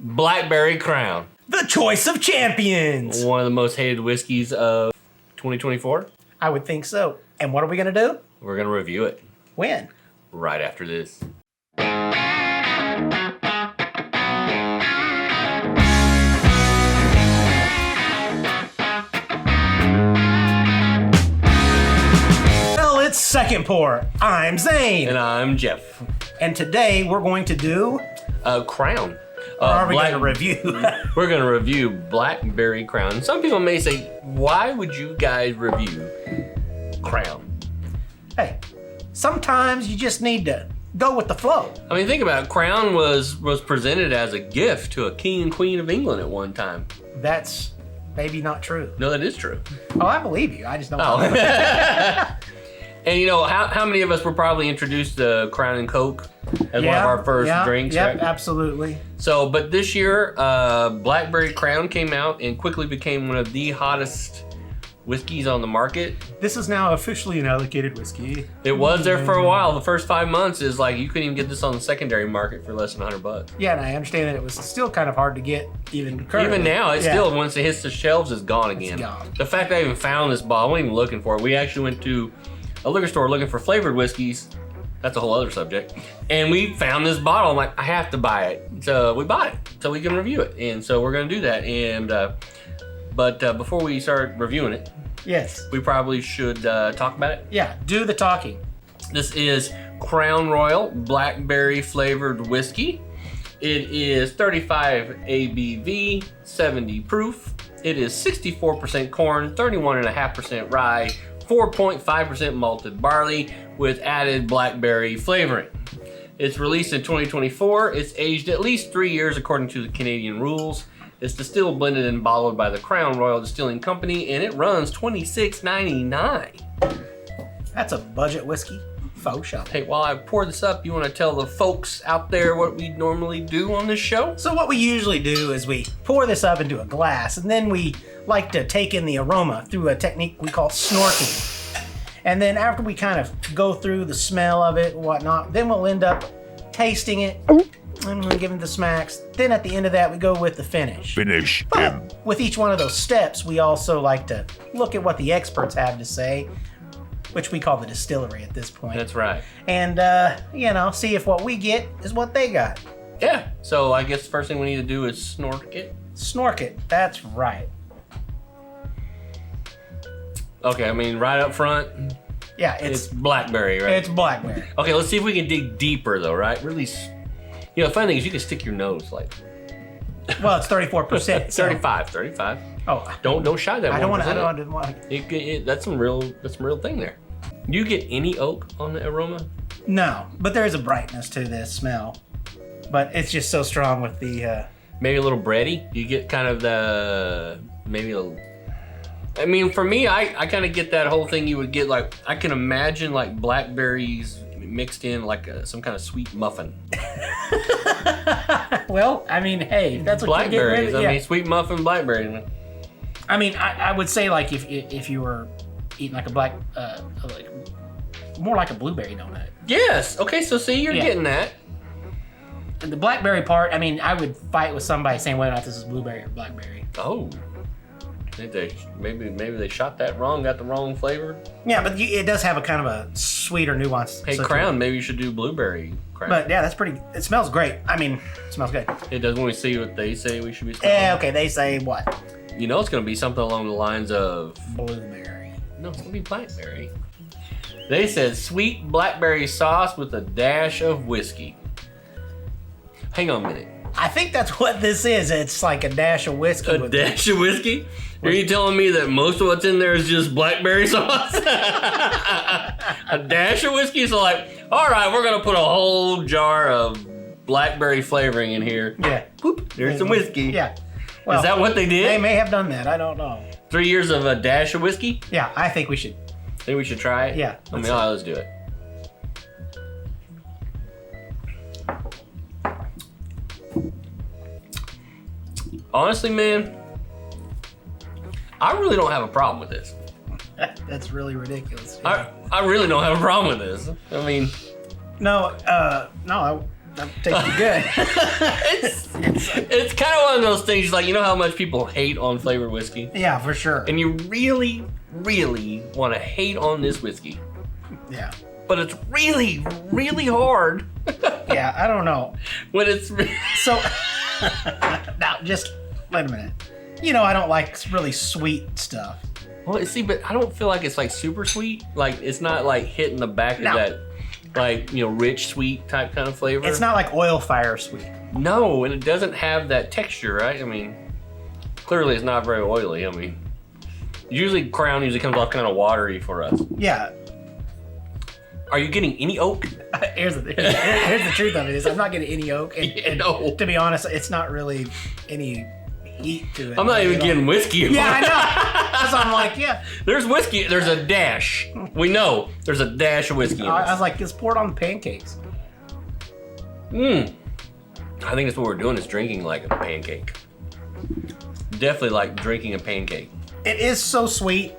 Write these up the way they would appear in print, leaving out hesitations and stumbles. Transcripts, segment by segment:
Blackberry Crown. The choice of champions. One of the most hated whiskeys of 2024. I would think so. And what are we going to do? We're going to review it. When? Right after this. Well, it's second pour. I'm Zane. And I'm Jeff. And today we're going to do... Crown. Or are we going to review? We're going to review Blackberry Crown. Some people may say, why would you guys review Crown? Hey, sometimes you just need to go with the flow. I mean, think about it. Crown was presented as a gift to a king and queen of England at one time. That's maybe not true. No, that is true. Oh, I believe you. I just don't know. And you know, how many of us were probably introduced to Crown and Coke as one of our first drinks, Yep, right? absolutely. So, but this year, Blackberry Crown came out and quickly became one of the hottest whiskeys on the market. This is now officially an allocated whiskey. It was there for a while. The first 5 months is like, you couldn't even get this on the secondary market for less than $100. Yeah, and I understand that it was still kind of hard to get even currently. Even now, it's still, once it hits the shelves, it's gone again. It's gone. The fact that I even found this bottle, I wasn't even looking for it. We actually went to a liquor store looking for flavored whiskeys. That's a whole other subject. And we found this bottle. I'm like, I have to buy it. So we bought it so we can review it. And so we're going to do that. And but before we start reviewing it, yes, we probably should talk about it. Yeah, do the talking. This is Crown Royal Blackberry flavored whiskey. It is 35 ABV, 70 proof. It is 64% corn, 31.5% rye, 4.5% malted barley with added blackberry flavoring. It's released in 2024. It's aged at least 3 years according to the Canadian rules. It's distilled, blended, and bottled by the Crown Royal Distilling Company, and it runs $26.99. That's a budget whiskey. Faux shop. Hey, while I pour this up, you want to tell the folks out there what we normally do on this show? So what we usually do is we pour this up into a glass, and then we like to take in the aroma through a technique we call snorking. And then after we kind of go through the smell of it and whatnot, then we'll end up tasting it, and we'll give it the smacks. Then at the end of that, we go with the finish. Finish But him. with each one of those steps, we also like to look at what the experts have to say, which we call the distillery at this point. That's right. And, you know, see if what we get is what they got. Yeah, so I guess the first thing we need to do is snork it. Snork it, that's right. Okay, I mean, right up front, Yeah, it's blackberry, right? It's blackberry. Okay, let's see if we can dig deeper, though, right? Really, you know, the funny thing is you can stick your nose, like... Well, it's 34%. so- 35. Oh, Don't shy that. I don't want 1%. to. I don't want to. That's some real thing there. Do you get any oak on the aroma? No, but there is a brightness to this smell. But it's just so strong with the. Maybe a little bready. You get kind of the maybe a. I mean, for me, I kind of get that whole thing. You would get like, I can imagine like blackberries mixed in like some kind of sweet muffin. Well, I mean, hey, that's what Blackberries. you're getting. I mean, sweet muffin blackberry. I mean, I would say like if you were eating like a like more like a blueberry donut. Yes. Okay. So see, you're getting that. And the blackberry part, I mean, I would fight with somebody saying whether or not this is blueberry or blackberry. Oh. Maybe they shot that wrong, got the wrong flavor. Yeah, but it does have a kind of a sweeter nuance. Hey, Crown, maybe you should do blueberry Crown. But yeah, that's pretty. It smells great. I mean, it smells good. It does when we see what they say we should be smelling. Yeah, okay. They say what? You know it's going to be something along the lines of... Blueberry. No, it's going to be blackberry. They said sweet blackberry sauce with a dash of whiskey. Hang on a minute. I think that's what this is. It's like a dash of whiskey. A dash of whiskey? Are you telling me that most of what's in there is just blackberry sauce? A dash of whiskey? So like, all right, we're going to put a whole jar of blackberry flavoring in here. Yeah. Whoop, there's some whiskey. Yeah. Well, is that what they did? They may have done that. I don't know. 3 years of a dash of whiskey? Yeah, I think we should. Think we should try it? Yeah. I mean, all right, let's do it. Honestly, man, I really don't have a problem with this. That's really ridiculous. I really don't have a problem with this. I mean, no, that tasted good. It's kind of one of those things, like, you know how much people hate on flavored whiskey? Yeah, for sure. And you really, really want to hate on this whiskey. Yeah. But it's really, really hard. Yeah, I don't know. When it's... So, now, just wait a minute. You know, I don't like really sweet stuff. Well, see, but I don't feel like it's like super sweet. Like, it's not like hitting the back of that, like, you know, rich, sweet type kind of flavor. It's not like oil fire sweet. No, and it doesn't have that texture, right? I mean, clearly it's not very oily. I mean, usually Crown usually comes off kind of watery for us. Yeah. Are you getting any oak? Here's the truth of it is I'm not getting any oak. And No. to be honest, it's not really any heat to it. I'm not even getting whiskey. Yeah, I know. So I'm like, yeah. There's whiskey. There's a dash. We know there's a dash of whiskey in I this. was like, just pour it on the pancakes. I think that's what we're doing, is drinking like a pancake. Definitely like drinking a pancake. It is so sweet,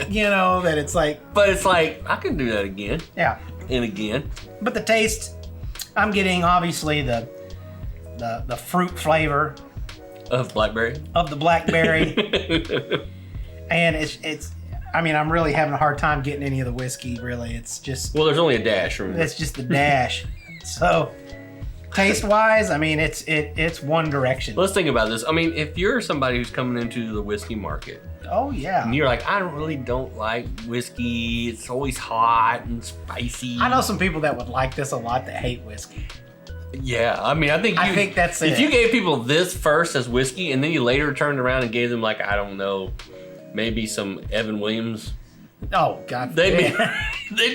you know, that it's like... But it's like, I can do that again. Yeah. And again. But the taste, I'm getting obviously the fruit flavor Of blackberry. of the blackberry. And it's I mean, I'm really having a hard time getting any of the whiskey, really. It's just... Well, there's only a dash. Remember? It's just the dash. So, taste-wise, I mean, it's one direction. Let's think about this. I mean, if you're somebody who's coming into the whiskey market, Oh, yeah. and you're like, I don't like whiskey. It's always hot and spicy. I know some people that would like this a lot that hate whiskey. Yeah, I mean, I think that's if it. you gave people this first as whiskey, and then you later turned around and gave them, like, I don't know, maybe some Evan Williams, Oh, God. they'd be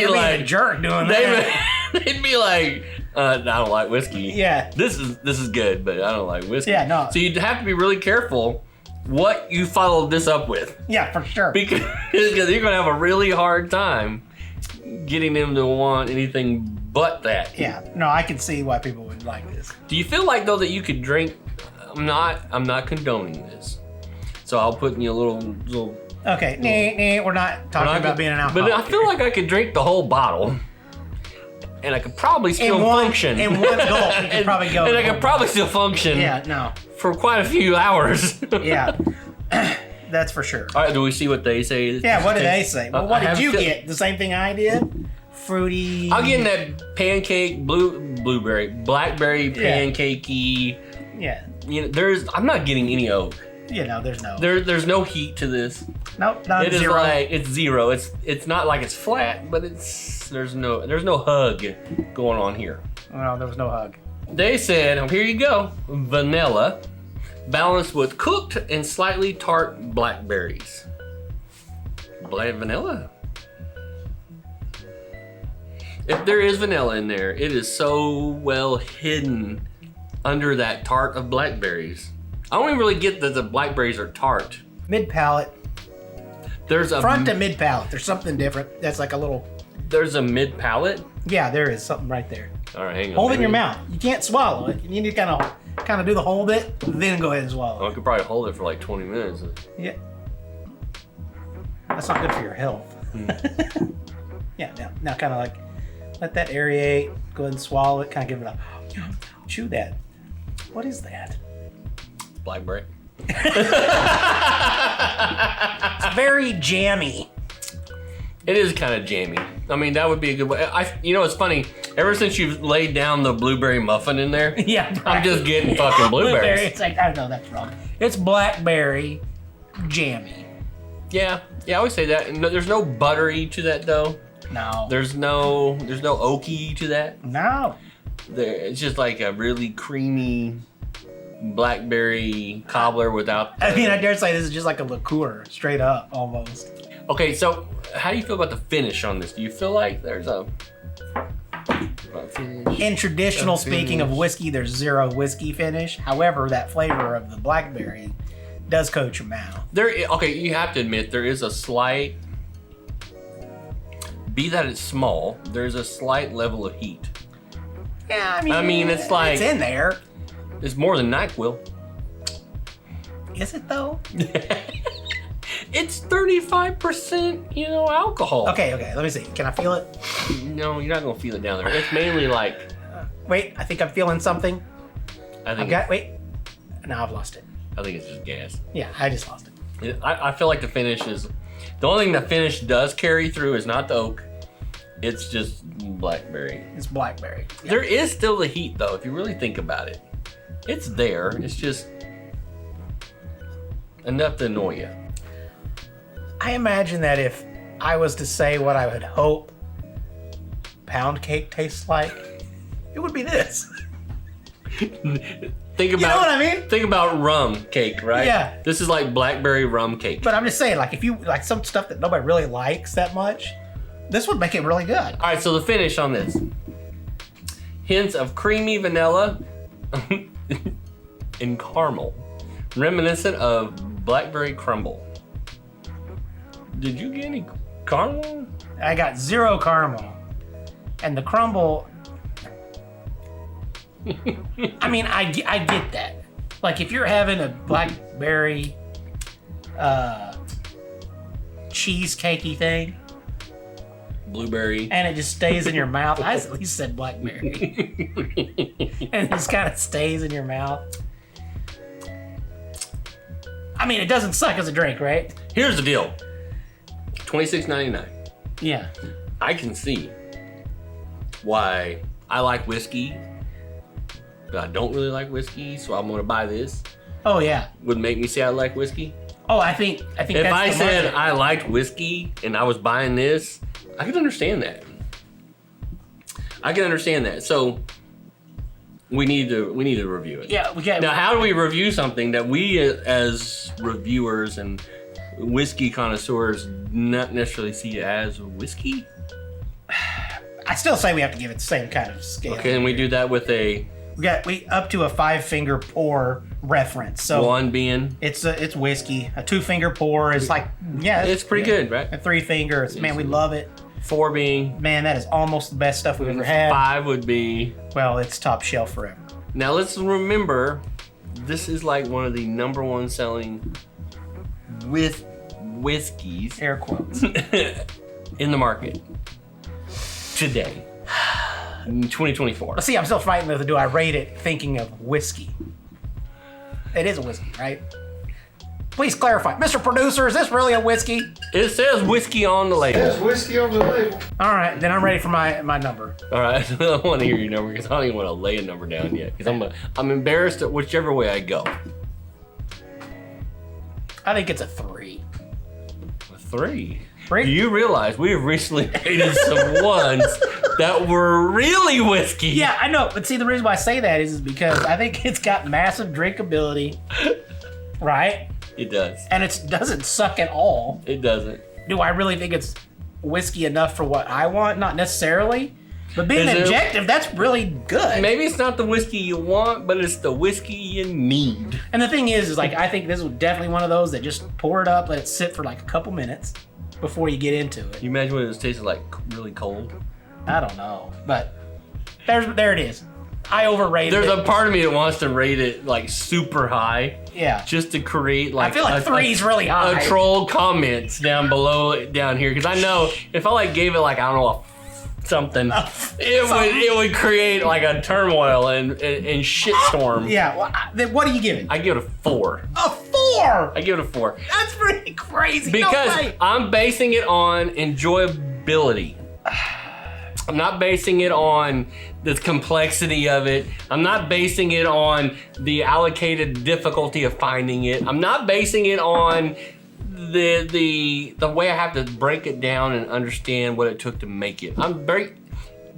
You're like being a jerk doing that. they'd be like, I don't like whiskey. Yeah. This is good, but I don't like whiskey. Yeah, no. So you'd have to be really careful what you followed this up with, Yeah, for sure. because you're gonna have a really hard time getting them to want anything but that. Yeah. No, I can see why people would like this. Do you feel like, though, that you could drink? I'm not condoning this, so I'll put in you a little. Okay. We're not talking about being an alcoholic. But I feel like I could drink the whole bottle, and I could probably still function. In one gulp, you could probably go. And I could probably still function. Yeah, no. For quite a few hours. Yeah. That's for sure. All right, do we see what they say? Yeah, what did they say? Well, what I did you have- get? The same thing I did? Fruity. I'll get in that pancake, blackberry pancakey. Yeah. You know, I'm not getting any oak. You know, there's no. There's no heat to this. Nope, not It is zero. like, it's zero. It's not like it's flat, but there's no hug going on here. No, there was no hug. They said, here you go, vanilla, balanced with cooked and slightly tart blackberries. Vanilla. If there is vanilla in there, it is so well hidden under that tart of blackberries. I don't even really get that the blackberries are tart. Mid palate. There's a Front to mid palate. There's something different. That's like a little. There's a mid palate. Yeah, there is something right there. All right, hang on. Hold it in your mouth. You can't swallow it. You need to kind of do the hold it, then go ahead and swallow I it. could probably hold it for like 20 minutes. Yeah. That's not good for your health. Yeah, now kind of like let that aerate. Go ahead and swallow it. Kind of give it a chew that. What is that? Blackberry. It's very jammy. It is kind of jammy. I mean, that would be a good way. You know, it's funny. Ever since you've laid down the blueberry muffin in there, Yeah, I'm just getting fucking blueberries. It's like, I know that's wrong. It's blackberry jammy. Yeah, I always say that. And there's no buttery to that though. No. There's no oaky to that. No. It's just like a really creamy blackberry cobbler without. I mean, I dare say this is just like a liqueur, straight up, almost. Okay, so how do you feel about the finish on this? Do you feel like there's a finish? In traditional speaking of whiskey, there's zero whiskey finish. However, that flavor of the blackberry does coat your mouth. Okay, you have to admit there is a slight, be that it's small, there's a slight level of heat. Yeah, I mean, it's like it's in there. It's more than NyQuil. Is it though? It's 35%, alcohol. Okay, let me see. Can I feel it? No, you're not gonna feel it down there. It's mainly like Wait, I think I'm feeling something. Wait. Now I've lost it. I think it's just gas. Yeah, I just lost it. I feel like the finish is... The only thing the finish does carry through is not the oak. It's just blackberry. It's blackberry. Yeah. There is still the heat, though, if you really think about it. It's there. It's just enough to annoy you. I imagine that if I was to say what I would hope pound cake tastes like, it would be this. Think about, you know what I mean? Think about rum cake, right? Yeah. This is like blackberry rum cake. But I'm just saying, like, if you like some stuff that nobody really likes that much, this would make it really good. All right, so the finish on this. Hints of creamy vanilla and caramel, reminiscent of blackberry crumble. Did you get any caramel? I got 0 caramel. And the crumble... I mean, I get that. Like, if you're having a blackberry cheesecakey thing, blueberry, and it just stays in your mouth. I at least said blackberry. And it just kind of stays in your mouth. I mean, it doesn't suck as a drink, right? Here's the deal. $26.99. Yeah. I can see why I like whiskey, but I don't really like whiskey, so I'm gonna buy this. Oh yeah. Would make me say I like whiskey. Oh, I think if that's I the said market. I liked whiskey and I was buying this, I could understand that. I can understand that. So we need to review it. Yeah, we got. Now, how do we review something that we as reviewers and whiskey connoisseurs not necessarily see as whiskey? I still say we have to give it the same kind of scale. Okay, and we do that with a we up to a 5-finger pour reference. So one being it's whiskey. A 2-finger pour is like it's pretty good, right? A 3-finger, man, we love it. 4 being man, that is almost the best stuff we've ever had. 5 would be it's top shelf forever. Now let's remember, this is like one of the #1 selling whiskeys Air quotes. in the market today. In 2024. But see, I'm still fighting with do I rate it thinking of whiskey? It is a whiskey, right? Please clarify. Mr. Producer, is this really a whiskey? It says whiskey on the label. There's whiskey on the label. All right, then I'm ready for my number. All right, I don't want to hear your number because I don't even want to lay a number down yet because I'm embarrassed at whichever way I go. I think it's a 3. A 3? Right. Do you realize we have recently rated some ones that were really whiskey? Yeah, I know. But see, the reason why I say that is because I think it's got massive drinkability, right? It does. And it doesn't suck at all. It doesn't. Do I really think it's whiskey enough for what I want? Not necessarily. But being objective, that's really good. Maybe it's not the whiskey you want, but it's the whiskey you need. And the thing is like, I think this was definitely one of those that just pour it up, let it sit for like a couple minutes before you get into it. You imagine what it tasted like really cold? I don't know. But there it is. I overrated it. There's a part of me that wants to rate it like super high. Yeah. Just to create like I feel like 3 is really high. A troll comments down below down here. Because I know if I like gave it like, I don't know, something, it would create like a turmoil and shitstorm. Yeah. Well, then what do you give it? I give it a 4. A 4? I give it a 4. That's pretty crazy. Because no way. I'm basing it on enjoyability. I'm not basing it on the complexity of it. I'm not basing it on the allocated difficulty of finding it. I'm not basing it on the way I have to break it down and understand what it took to make it.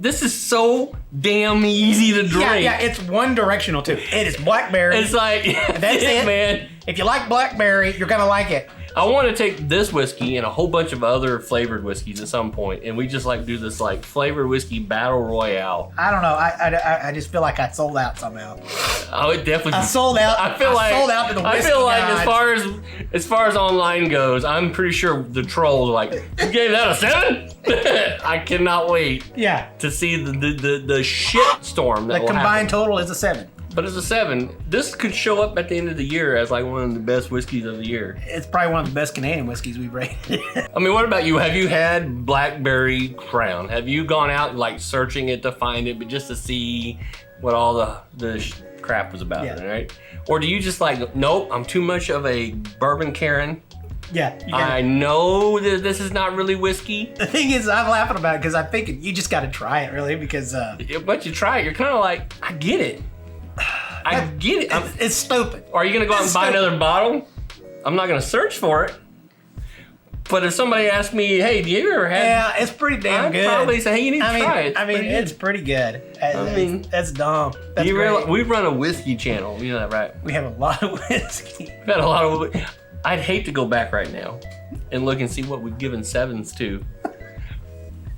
This is so damn easy to drink. Yeah, it's one directional too. It is blackberry. It's like, that's it, man. If you like blackberry, you're gonna like it. I want to take this whiskey and a whole bunch of other flavored whiskeys at some point, and we just like do this like flavored whiskey battle royale. I don't know. I just feel like I sold out somehow. Oh, it definitely. I sold out. I feel like sold out to the whiskey I feel like gods. as far as online goes, I'm pretty sure the trolls are like, you gave that a 7? I cannot wait. Yeah. To see the shit storm that The will combined happen. total is a 7. But it's a 7. This could show up at the end of the year as like one of the best whiskeys of the year. It's probably one of the best Canadian whiskeys we've rated. I mean, what about you? Have you had Blackberry Crown? Have you gone out like searching it to find it, but just to see what all the crap was about, right? Or do you just like, nope, I'm too much of a bourbon Karen. Yeah. I know that this is not really whiskey. The thing is, I'm laughing about it because I'm thinking you just got to try it, really, because... Once you try it, you're kind of like, I get it. I get it. It's stupid. Are you going to go out and buy another bottle? I'm not going to search for it. But if somebody asks me, hey, do you ever have... Yeah, it's pretty damn good. I'd probably say, hey, you need to try it. It's pretty good. That's dumb. That's you great. realize we run a whiskey channel. You know that, right? We have a lot of whiskey. We've had a lot of... I'd hate to go back right now and look and see what we've given 7s to.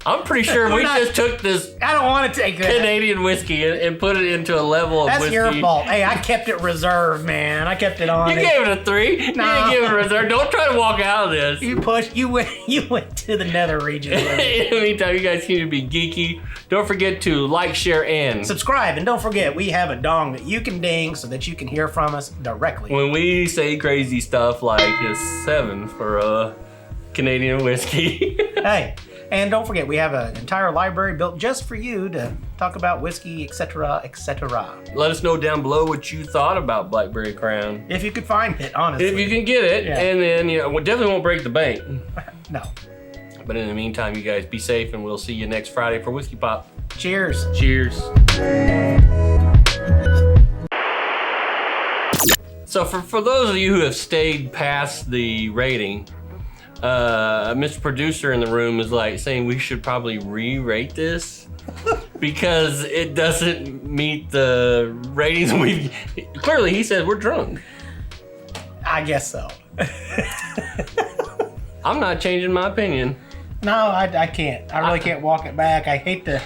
I'm pretty sure we just took this I don't want to take that. Canadian whiskey and put it into a level of That's whiskey. your fault. Hey, I kept it reserved, man. I kept it on. You gave it a 3. No. You gave it a reserve. Don't try to walk out of this. You went to the nether region. In the meantime, you guys seem to be geeky. Don't forget to like, share, and subscribe. And don't forget, we have a dong that you can ding so that you can hear from us directly. When we say crazy stuff like a 7 for a Canadian whiskey. Hey. And don't forget, we have an entire library built just for you to talk about whiskey, etc., etc. Let us know down below what you thought about Blackberry Crown. If you could find it, honestly. If you can get it, and then, we definitely won't break the bank. No. But in the meantime, you guys be safe, and we'll see you next Friday for Whiskey Pop. Cheers. Cheers. So for those of you who have stayed past the rating, Mr. Producer in the room is like saying we should probably re-rate this because it doesn't meet the ratings we clearly he said we're drunk. I guess so. I'm not changing my opinion. No, I can't. I really can't walk it back. I hate to.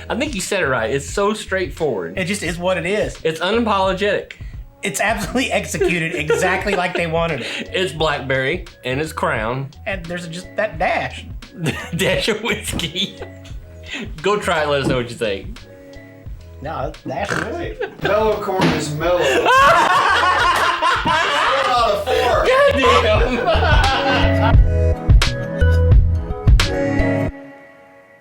I think you said it right. It's so straightforward. It just is what it is. It's unapologetic. It's absolutely executed exactly like they wanted it. It's Blackberry and it's Crown. And there's just that dash. Dash of whiskey. Go try it, let us know what you think. No, dash of whiskey. Mellow corn is mellow.